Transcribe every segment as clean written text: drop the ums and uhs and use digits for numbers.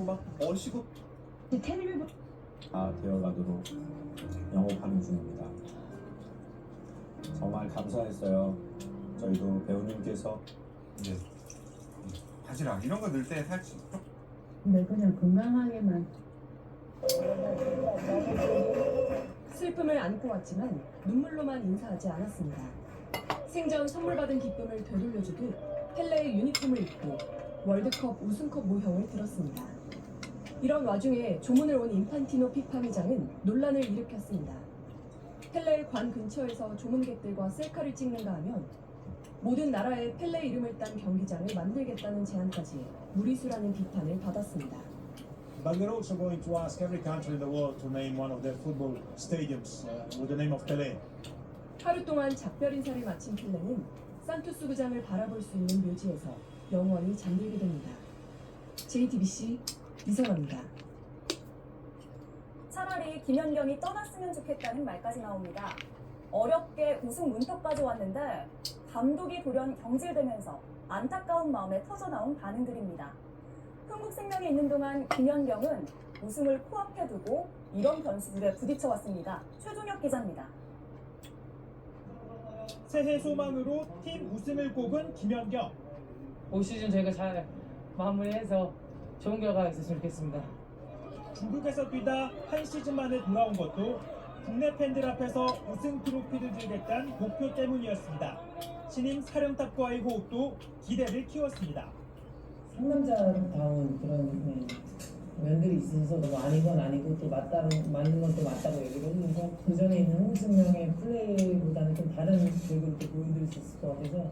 막 어시고 다 되어가도록 영업하는 중입니다. 정말 감사했어요. 저희도 배우님께서 이제 바지락 이런 거 넣을 때 살짝 근데 그냥 건강하게만. 슬픔을 안고 왔지만 눈물로만 인사하지 않았습니다. 생전 선물 받은 기쁨을 되돌려주듯 펠레의 유니폼을 입고 월드컵 우승컵 모형을 들었습니다. 이런 와중에 조문을 온 인판티노 피파 회장은 논란을 일으켰습니다. 펠레의 관 근처에서 조문객들과 셀카를 찍는가 하면 모든 나라에 펠레 이름을 딴 경기장을 만들겠다는 제안까지 무리수라는 비판을 받았습니다. But we're also going to ask every country in the world to name one of their football stadiums with the name of Pelé. 하루 동안 작별 인사를 마친 펠레는 산투스 구장을 바라볼 수 있는 묘지에서 영원히 잠들게 됩니다. JTBC 이선아입니다. 차라리 김연경이 떠났으면 좋겠다는 말까지 나옵니다. 어렵게 우승 문턱까지 왔는데 감독이 돌연 경질되면서 안타까운 마음에 터져나온 반응들입니다. 흥국생명에 있는 동안 김연경은 우승을 코앞에 두고 이런 변수들에 부딪혀왔습니다. 최종혁 기자입니다. 새해 소망으로 팀 우승을 꼽은 김연경. 올 시즌 저희가 잘 마무리해서 좋은 결과가 있었으면 좋겠습니다. 중국에서 뛰다 한 시즌 만에 돌아온 것도 국내 팬들 앞에서 우승 트로피를 들겠다는 목표 때문이었습니다. 신임 사령탑과의 호흡도 기대를 키웠습니다. 상남자다운 그런 면들이 있어서 뭐 아니건 아니고 또 맞는 건 또 맞다고 얘기를 했는데 그 전에 있는 홍승명의 플레이보다는 좀 다른 결과를 또 보여드릴 수 있을 것 같아서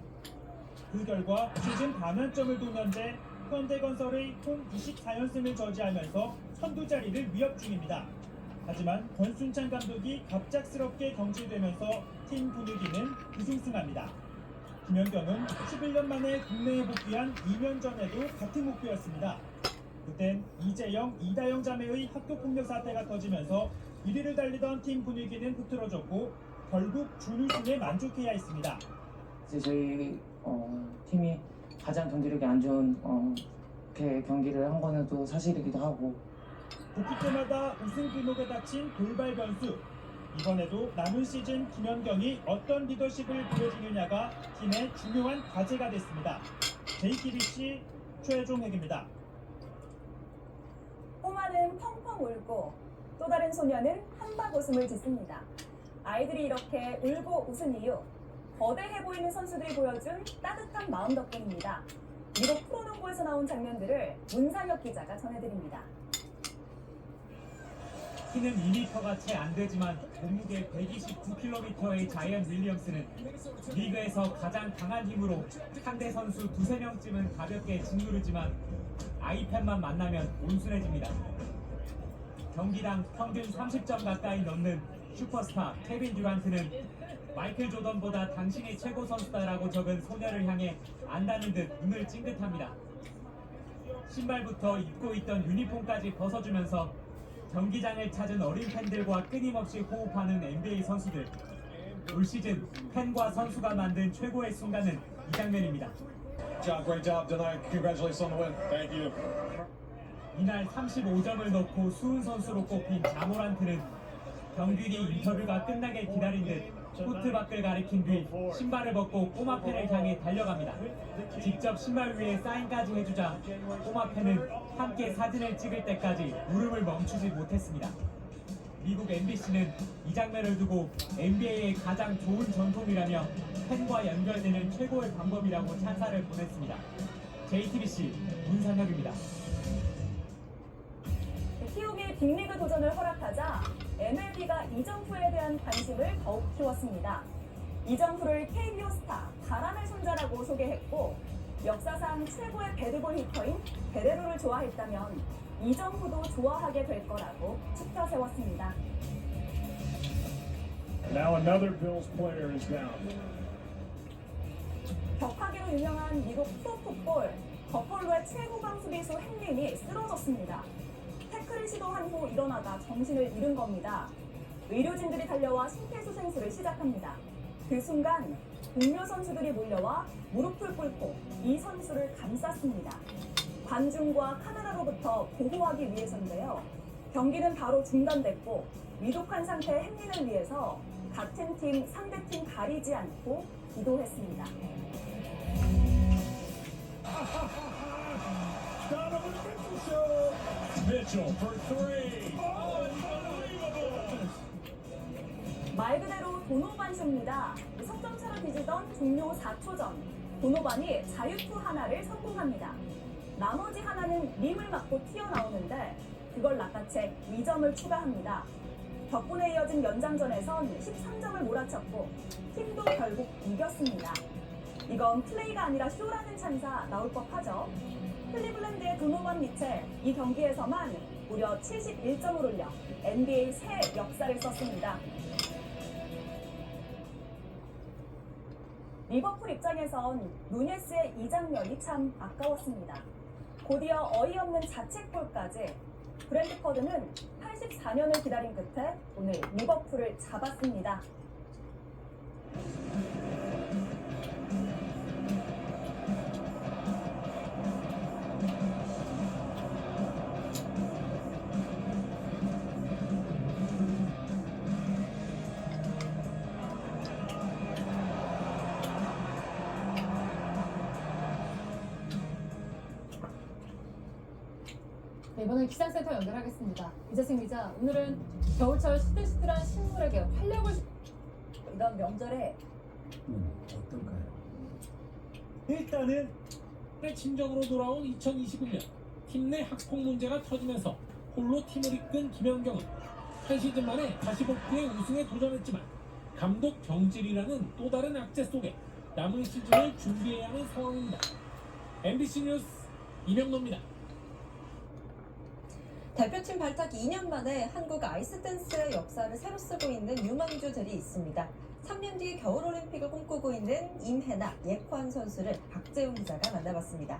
그 결과 시즌 반환점을 둔 현재 현대건설의 홈 24연승을 저지하면서 선두 자리를 위협 중입니다. 하지만 권순찬 감독이 갑작스럽게 경질되면서 팀 분위기는 부승승합니다. 김연경은 11년 만에 국내에 복귀한 2년 전에도 같은 목표였습니다. 그땐 이재영, 이다영 자매의 학교폭력 사태가 터지면서 1위를 달리던 팀 분위기는 흐트러졌고 결국 준우승에 만족해야 했습니다. 이제 저희 팀이 가장 경기력이 안 좋은 경기를 한 거는 또 사실이기도 하고 복귀 때마다 우승 길목에 닥친 돌발 변수. 이번에도 남은 시즌 김연경이 어떤 리더십을 보여주느냐가 팀의 중요한 과제가 됐습니다. JTBC 최종혁입니다. 꼬마는 펑펑 울고 또 다른 소녀는 한박 웃음을 짓습니다. 아이들이 이렇게 울고 웃은 이유, 거대해 보이는 선수들이 보여준 따뜻한 마음 덕분입니다. 미국 프로농구에서 나온 장면들을 문상혁 기자가 전해드립니다. 키는 2m가 채 안 되지만 몸무게 129kg의 자이언 윌리엄스는 리그에서 가장 강한 힘으로 상대 선수 2~3명쯤은 가볍게 짓누르지만 아이팬만 만나면 온순해집니다. 경기당 평균 30점 가까이 넣는 슈퍼스타 케빈 듀란트는 마이클 조던보다 당신이 최고 선수다라고 적은 소녀를 향해 안다는 듯 눈을 찡긋합니다. 신발부터 입고 있던 유니폼까지 벗어주면서 경기장을 찾은 어린 팬들과 끊임없이 호흡하는 NBA 선수들. 올 시즌 팬과 선수가 만든 최고의 순간은 이 장면입니다. Great job tonight. Congratulations on the win. Thank you. 이날 35점을 넣고 수훈 선수로 꼽힌 자모란트는 경기 뒤 인터뷰가 끝나길 기다린 듯 코트 밖을 가리킨 뒤 신발을 벗고 꼬마 팬을 향해 달려갑니다. 직접 신발 위에 사인까지 해주자 꼬마 팬은 함께 사진을 찍을 때까지 울음을 멈추지 못했습니다. 미국 MBC는 이 장면을 두고 NBA의 가장 좋은 전통이라며 팬과 연결되는 최고의 방법이라고 찬사를 보냈습니다. JTBC 문상혁입니다. 키움이 빅리그 도전을 허락하자 MLB가 이정후에 대한 관심을 더욱 키웠습니다. 이정후를 KBO 스타, 바람의 손자라고 소개했고 역사상 최고의 배드볼 히터인 베레로를 좋아했다면 이정후도 좋아하게 될 거라고 짚어 세웠습니다. Now another Bills player is down. 격하기로 유명한 미국 프로풋볼 버펄로의 최고강 수비수 햄린이 쓰러졌습니다. 태클을 시도한 후 일어나다 정신을 잃은 겁니다. 의료진들이 달려와 심폐소생술을 시작합니다. 그 순간 동료 선수들이 몰려와 무릎을 꿇고 이 선수를 감쌌습니다. 관중과 카메라로부터 보호하기 위해서인데요. 경기는 바로 중단됐고 위독한 상태의 햄린을 위해서 같은 팀, 상대팀 가리지 않고 기도했습니다. Mitchell for three. 말 그대로 도노반 쇼입니다. 석점차로 뒤지던 종료 4초 전 도노반이 자유투 하나를 성공합니다. 나머지 하나는 림을 맞고 튀어나오는데 그걸 낚아채 2점을 추가합니다. 덕분에 이어진 연장전에선 13점을 몰아쳤고 팀도 결국 이겼습니다. 이건 플레이가 아니라 쇼라는 찬사 나올 법하죠. 클리블랜드의 도노반 미첼 이 경기에서만 무려 71점을 올려 NBA 새 역사를 썼습니다. 리버풀 입장에선 누네스의 이 장면이 참 아까웠습니다. 곧이어 어이없는 자책골까지 브랜드퍼드는 84년을 기다린 끝에 오늘 리버풀을 잡았습니다. 네, 이번엔 기상센터 연결하겠습니다. 이재승 기자, 오늘은 겨울철 시들시들한 식물에게 활력을 이런 명절에 어떨까요? 일단은 진정으로 돌아온 2021년 팀 내 학폭 문제가 터지면서 홀로 팀을 이끈 김연경은 한 시즌 만에 다시 복귀해 우승에 도전했지만 감독 경질이라는 또 다른 악재 속에 남은 시즌을 준비해야 하는 상황입니다. MBC 뉴스 이명노입니다. 대표팀 발탁 2년 만에 한국 아이스댄스의 역사를 새로 쓰고 있는 유망주들이 있습니다. 3년 뒤에 겨울올림픽을 꿈꾸고 있는 임혜나, 예관 선수를 박재훈 기자가 만나봤습니다.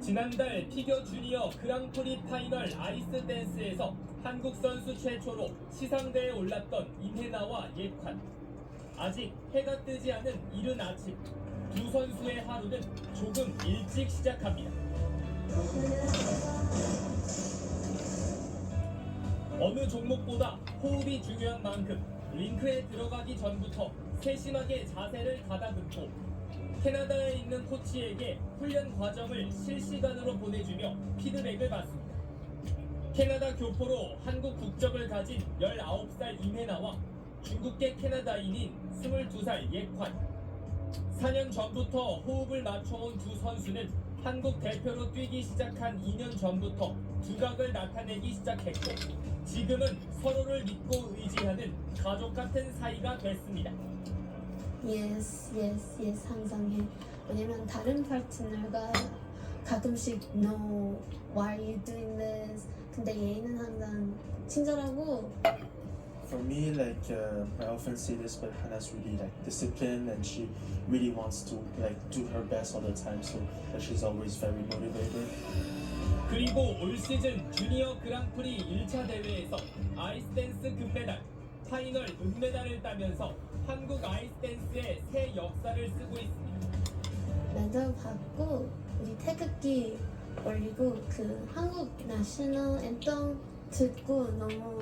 지난달 피겨 주니어 그랑프리 파이널 아이스댄스에서 한국 선수 최초로 시상대에 올랐던 임혜나와 예관. 아직 해가 뜨지 않은 이른 아침, 두 선수의 하루는 조금 일찍 시작합니다. 어느 종목보다 호흡이 중요한 만큼 링크에 들어가기 전부터 세심하게 자세를 가다듬고 캐나다에 있는 코치에게 훈련 과정을 실시간으로 보내주며 피드백을 받습니다. 캐나다 교포로 한국 국적을 가진 19살 임혜나와 중국계 캐나다인인 22살 예관. 4년 전부터 호흡을 맞춰온 두 선수는 한국 대표로 뛰기 시작한 2년 전부터 두각을 나타내기 시작했고 지금은 서로를 믿고 의지하는 가족 같은 사이가 됐습니다. Yes, 항상 해. 왜냐면 다른 파트너가 가끔씩 No, why are you doing this? 근데 얘는 항상 친절하고. For me, I often say this, but Hannah's really disciplined and she really wants to do her best all the time, so she's always very motivated. 그리고 올 시즌 주니어 그랑프리 1차 대회에서 아이스댄스 금메달, 파이널 은메달을 따면서 한국 아이스댄스의 새 역사를 쓰고 있습니다. 메달 받고 우리 태극기 올리고 그 한국 내셔널 앤텀 듣고 너무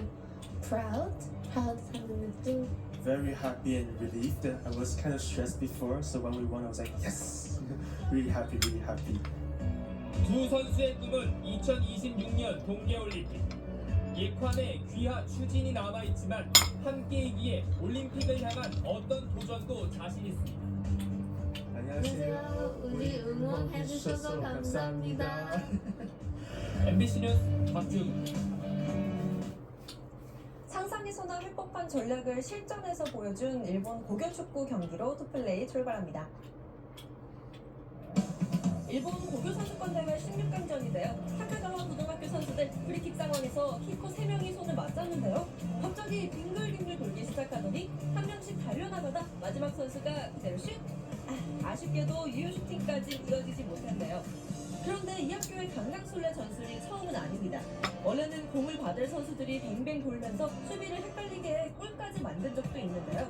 proud 하는 느낌. Very happy and relieved. I was kind of stressed before, so when we won, I was like, yes! really happy. 두 선수의 꿈은 2026년 동계올림픽. 예관의 귀하 추진이 남아있지만 함께이기에 올림픽을 향한 어떤 도전도 자신 있습니다. 안녕하세요. 우리 응원해주셔서 감사합니다. MBC 뉴스 박지훈입니다. 상상에서나 할 법한 전략을 실전에서 보여준 일본 고교축구 경기로 투플레이 출발합니다. 일본 고교 선수권 대회 16강전인데요. 타카가와 고등학교 선수들 프리킥 상황에서 키커 3명이 손을 맞잡는데요. 갑자기 빙글빙글 돌기 시작하더니 한 명씩 달려나가다 마지막 선수가 그대로 슛! 아쉽게도 유효 슈팅까지 이어지지 못했네요. 그런데 이 학교의 강강술래 전술이 처음은 아닙니다. 원래는 공을 받을 선수들이 빙빙 돌면서 수비를 헷갈리게 해 골까지 만든 적도 있는데요.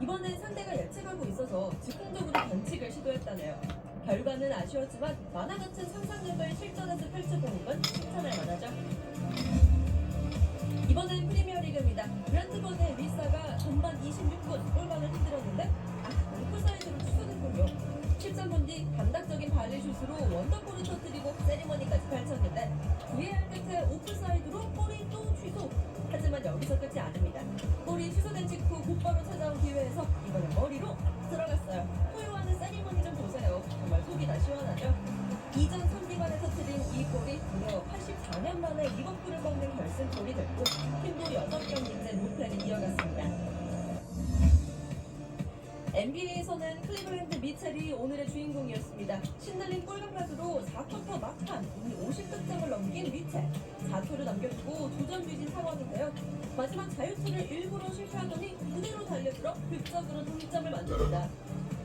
이번엔 상대가 예측하고 있어서 즉흥적으로 변칙을 시도했다네요. 결과는 아쉬웠지만 만화 같은 상상력을 실전에서 펼쳐보는 건 칭찬할 만하죠. 이번엔 프리미어리그입니다. 브랜트번의 리사가 전반 26분 골망을 흔들었는데 오프사이드로 취소됐군요. 13분 뒤 감각적인 발리슛으로 원더골을 터뜨리고 세리머니까지 펼쳤는데 VAR 끝에 오프사이드로 골이 또 취소. 하지만 여기서 끝이 아닙니다. 골이 취소된 직후 곧바로 찾아온 기회에서 이번엔 머리로 들어갔어요. 포효하는 세리머니 좀 보세요. 정말 속이 다 시원하죠? 이전 선비관에 터뜨린 이 골이 무려 84년 만에 리버풀을 먹는 결승골이 됐고 팀도 6경기째 무패를 이어갔습니다. NBA에서는 클리블랜드 미첼이 오늘의 주인공이었습니다. 신날린 골감각으로 4쿼터 막판 이미 50득점을 넘긴 미첼. 4초를 남겨두고 도전주의진 상황인데요. 마지막 자유투를 일부러 실패하더니 그대로 달려들어 득점으로 동점을 만듭니다.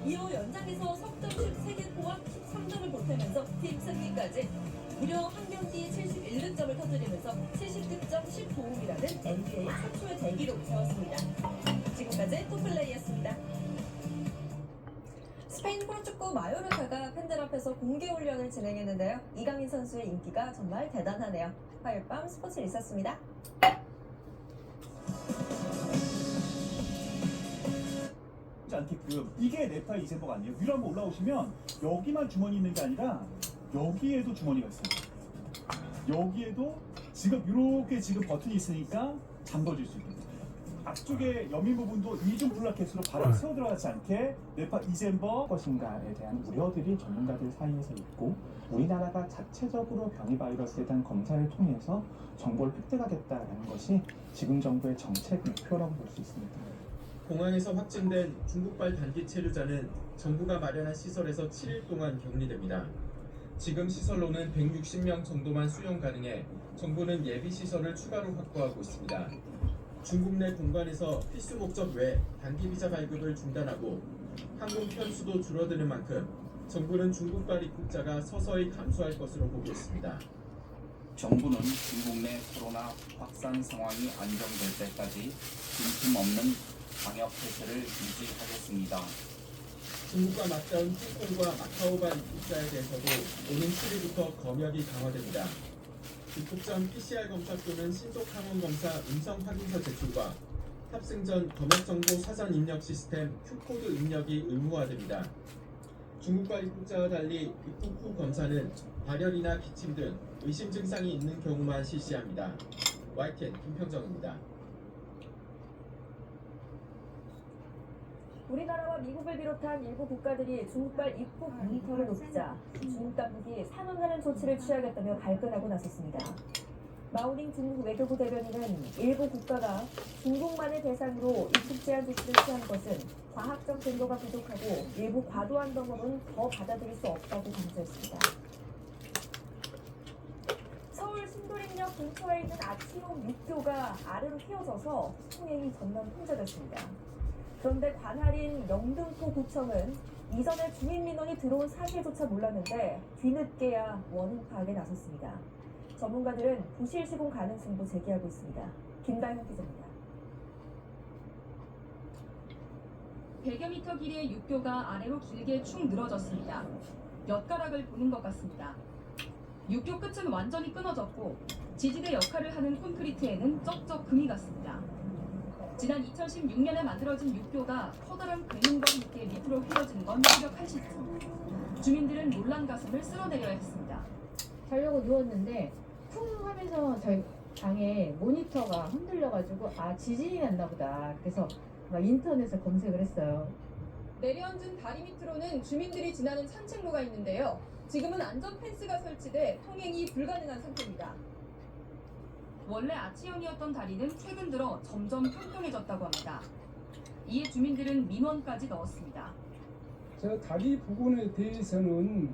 이후 연장에서 석점 13개 포함 13점을 보태면서 팀 승리까지 무려 한 경기 71득점을 터뜨리면서 70득점 10도움이라는 NBA 최초의 대기록 세웠습니다. 지금까지 투플레이였습니다. 스페인 프로축구 마요르카가 팬들 앞에서 공개 훈련을 진행했는데요. 이강인 선수의 인기가 정말 대단하네요. 화요일 밤 스포츠 리서치입니다. 않게끔 이게 네파 이세버가 아니에요. 위로 한번 올라오시면 여기만 주머니 있는 게 아니라 여기에도 주머니가 있어요. 여기에도 지금 이렇게 지금 버튼이 있으니까 잠궈질 수 있거든요. 앞쪽에 여민 부분도 이중 블라켓으로 바람이 새어 들어가지 않게 네파 이셈버 것인가에 대한 우려들이 전문가들 사이에서 있고 우리나라가 자체적으로 변이 바이러스에 대한 검사를 통해서 정보를 획득하겠다는 것이 지금 정부의 정책 목표라고 볼 수 있습니다. 공항에서 확진된 중국발 단기 체류자는 정부가 마련한 시설에서 7일 동안 격리됩니다. 지금 시설로는 160명 정도만 수용 가능해 정부는 예비 시설을 추가로 확보하고 있습니다. 중국 내 공간에서 필수 목적 외 단기 비자 발급을 중단하고 항공 편수도 줄어드는 만큼 정부는 중국발 입국자가 서서히 감소할 것으로 보고 있습니다. 정부는 중국 내 코로나 확산 상황이 안정될 때까지 빈틈없는 방역 태세를 유지하겠습니다. 중국과 맞닿은 홍콩과 마카오발 입국자에 대해서도 오는 7일부터 검역이 강화됩니다. 입국 전 PCR 검사 또는 신속 항원 검사 음성 확인서 제출과 탑승 전 검역 정보 사전 입력 시스템 Q코드 입력이 의무화됩니다. 중국과 입국자와 달리 입국 후 검사는 발열이나 기침 등 의심 증상이 있는 경우만 실시합니다. YTN 김평정입니다. 우리나라와 미국을 비롯한 일부 국가들이 중국발 입국 모니터를 높이자 중국 당국이 상응하는 조치를 취하겠다며 발끈하고 나섰습니다. 마오닝 중국 외교부 대변인은 일부 국가가 중국만을 대상으로 입국 제한 조치를 취한 것은 과학적 근거가 부족하고 일부 과도한 경우는 더 받아들일 수 없다고 강조했습니다. 서울 신도림역 근처에 있는 아치용 육교가 아래로 휘어져서 통행이 전면 통제됐습니다. 그런데 관할인 영등포구청은 이전에 주민 민원이 들어온 사실조차 몰랐는데 뒤늦게야 원인 파악에 나섰습니다. 전문가들은 부실 시공 가능성도 제기하고 있습니다. 김다현 기자입니다. 100여 미터 길이의 육교가 아래로 길게 축 늘어졌습니다. 엿가락을 보는 것 같습니다. 육교 끝은 완전히 끊어졌고 지지대 역할을 하는 콘크리트에는 쩍쩍 금이 갔습니다. 지난 2016년에 만들어진 육교가 커다란 긁는과 함께 밑으로 휘어진 건 무려 80분. 주민들은 놀란 가슴을 쓸어내려야 했습니다. 자려고 누웠는데 쿵 하면서 저희 방에 모니터가 흔들려가지고 지진이 났나 보다. 그래서 막 인터넷에 검색을 했어요. 내려앉은 다리 밑으로는 주민들이 지나는 산책로가 있는데요. 지금은 안전 펜스가 설치돼 통행이 불가능한 상태입니다. 원래 아치형이었던 다리는 최근 들어 점점 평평해졌다고 합니다. 이에 주민들은 민원까지 넣었습니다. 저 다리 부분에 대해서는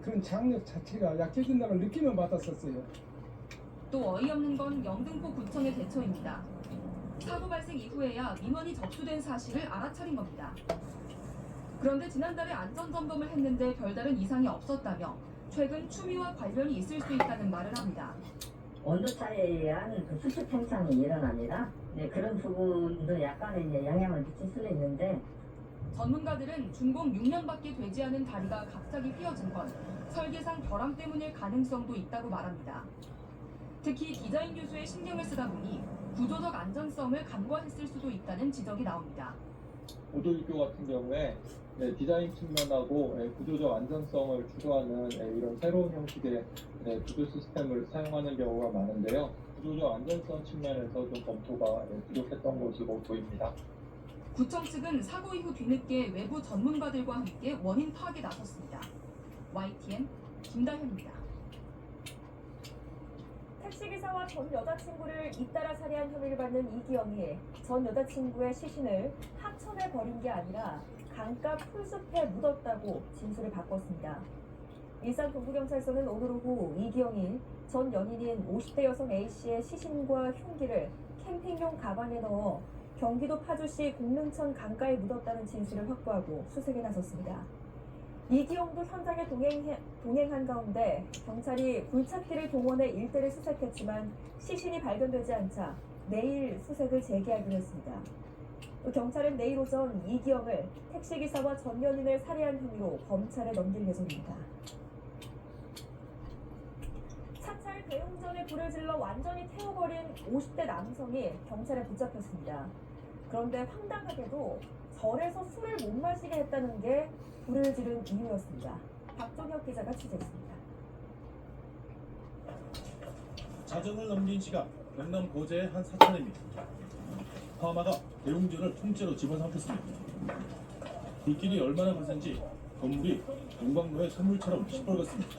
그런 장력 자체가 약해진다는 느낌을 받았었어요. 또 어이없는 건 영등포 구청의 대처입니다. 사고 발생 이후에야 민원이 접수된 사실을 알아차린 겁니다. 그런데 지난달에 안전점검을 했는데 별다른 이상이 없었다며 최근 추미와 관련이 있을 수 있다는 말을 합니다. 온도 차이에 의한 수축 현상이 일어납니다. 네, 그런 부분도 약간의 이제 영향을 미칠 수는 있는데 전문가들은 준공 6년밖에 되지 않은 다리가 갑자기 휘어진 건 설계상 결함 때문일 가능성도 있다고 말합니다. 특히 디자인 교수에 신경을 쓰다 보니 구조적 안전성을 간과했을 수도 있다는 지적이 나옵니다. 보도유교 같은 경우에 디자인 측면하고 구조적 안전성을 추구하는 이런 새로운 형식의 구조 시스템을 사용하는 경우가 많은데요. 구조적 안전성 측면에서 좀 검토가 부족했던 것으로 보입니다. 구청 측은 사고 이후 뒤늦게 외부 전문가들과 함께 원인 파악에 나섰습니다. YTN 김다현입니다. 택시기사와 전 여자친구를 잇따라 살해한 혐의를 받는 이기영이 전 여자친구의 시신을 하천에 버린 게 아니라 강가 풀숲에 묻었다고 진술을 바꿨습니다. 일산 동부경찰서는 오늘 오후 이기영이 전 연인인 50대 여성 A씨의 시신과 흉기를 캠핑용 가방에 넣어 경기도 파주시 공릉천 강가에 묻었다는 진술을 확보하고 수색에 나섰습니다. 이기영도 현장에 동행한 가운데 경찰이 굴착기를 동원해 일대를 수색했지만 시신이 발견되지 않자 내일 수색을 재개하기로 했습니다. 또 경찰은 내일 오전 이기영을 택시기사와 전 연인을 살해한 혐의로 검찰에 넘길 예정입니다. 차차의 대웅전에 불을 질러 완전히 태워버린 50대 남성이 경찰에 붙잡혔습니다. 그런데 황당하게도 절에서 술을 못 마시게 했다는 게 불을 지른 이유였습니다. 박종혁 기자가 취재했습니다. 자정을 넘긴 시각 경남 거제의 한 사찰입니다. 파마가 대웅전을 통째로 집어삼켰습니다. 불길이 얼마나 거센지 건물이 용광로의 선물처럼 시뻘겋습니다.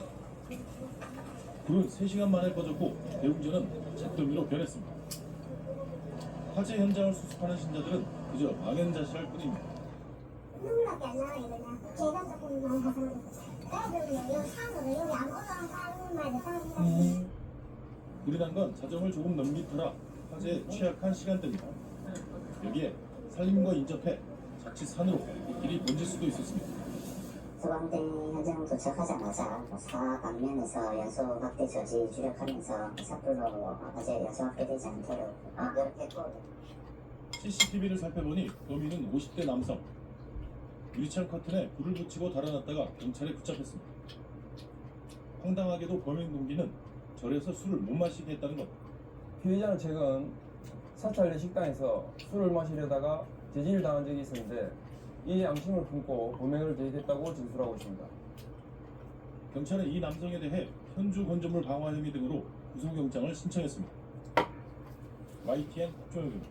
불은 3시간 만에 꺼졌고 대웅전은 잿더미로 변했습니다. 화재 현장을 수습하는 신자들은 그저 망연자실할 뿐입니다. 눈물밖에 안 나와요. 그냥 제가 조금 많이 가서 애들은 여기 산으로 여기 안 올라온 사람만 사는 불이 난 건 자정을 조금 넘긴 터라 화재에 취약한 시간대입니다. 여기에 산림과 인접해 자칫 산으로 불길이 번질 수도 있었습니다. 소방대 현장 도착하자마자 사방면에서 연소 확대 저지 주력하면서 삿불로 화재 연소 확대되지 않도록 노력했고 CCTV를 살펴보니 범인은 50대 남성. 유리창 커튼에 불을 붙이고 달아났다가 경찰에 붙잡혔습니다. 황당하게도 범행 동기는 절에서 술을 못 마시게 했다는 것. 피해자는 최근 사찰 내 식당에서 술을 마시려다가 제지를 당한 적이 있었는데 이 양심을 품고 범행을 계획했다고 진술하고 있습니다. 경찰은 이 남성에 대해 현주 건조물 방화 혐의 등으로 구속영장을 신청했습니다. YTN 박종혁입니다.